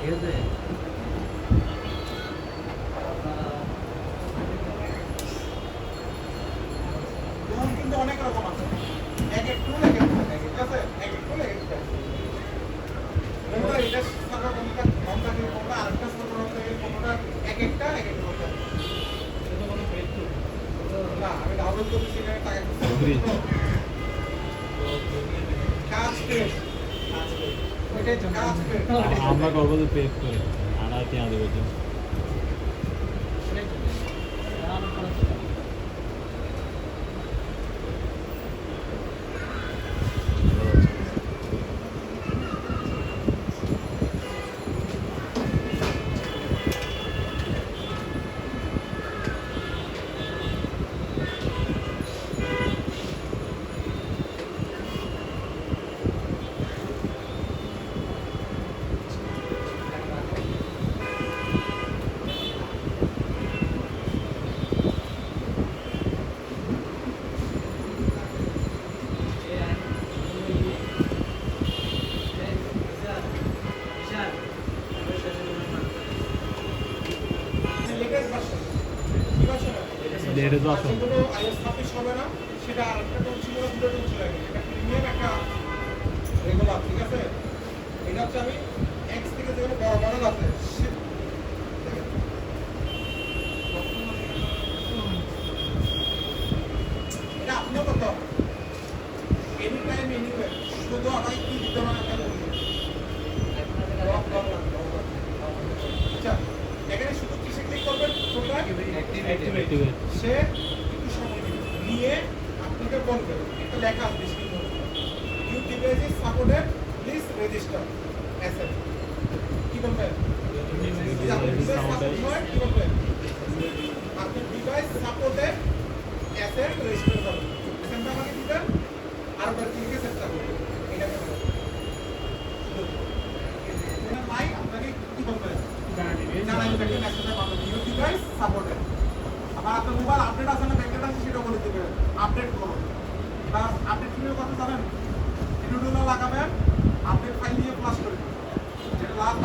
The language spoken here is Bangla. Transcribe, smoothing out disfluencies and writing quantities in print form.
টুল কিন্তু অনেক রকম আছে, এক এক টুল এক এক রকম, ঠিক আছে? এক এক টুল এক এক রকম। কোনটা এটা সাদা, কোনটা কোনটা কি, কোনটা আরেকটা সাদা হবে, কোনটা এক একটা এক এক রকম। এটা কোনো ফেক টুল না, আমি ডাউনলোড করেছি, এখানে টাকা দিচ্ছি। কাজ পেজ, ওইটাই তো কাজ পেজ। আমরা করবো তো পেজ করে আনা তিয়া দেবো তো লেটে তো আসো যেগুলো iOS 26 হবে না, সেটা আরেকটা টুল ছিল, দুটো টুল ছিল আগে। একটা প্রিমিয়াম, একটা রেগুলার, ঠিক আছে? এটা হচ্ছে আমি X থেকে যেগুলো বড় মডেল আছে, দেখেন। এটা আপনিও করতে হবে, এনি টাইম এনিওয়ে। শুধু আমাকে কি দিতে হবে না কেন? আচ্ছা, এখানে শুধু কিসে ক্লিক করবেন? টোটাল অ্যাক্টিভেট সে একটু সময় নিয়ে আপনাকে বলবে, একটা লেখা আছে স্ক্রিনে, you device is supported, please register asset. কি বলবেন? ডিভাইস সাপোর্ট হয়, কি বলবেন? আপনার ডিভাইস সাপোর্টেড অ্যাসেট রেজিস্টার করবেন। অ্যাসেটটা আমাকে দিবেন, আর ওটা ক্লিকে সেট করবেন। এটা করবেন নাই, আপনাকে কি বলবেন? জানাই দিবেন মেসেজে পাবেন, ইউ ডিভাইস সাপোর্টেড। আবার আপনার মোবাইল আপডেট আছে না, ব্যাকআপ আছে, সেটা বলে দিবেন আপডেট করুন। বা আপডেট কিভাবে করতে জানেন? ভিডিওগুলো লাগাবেন, আপডেট ফাইল দিয়ে ফ্লাশ করে দিবেন, যেটা লাস্ট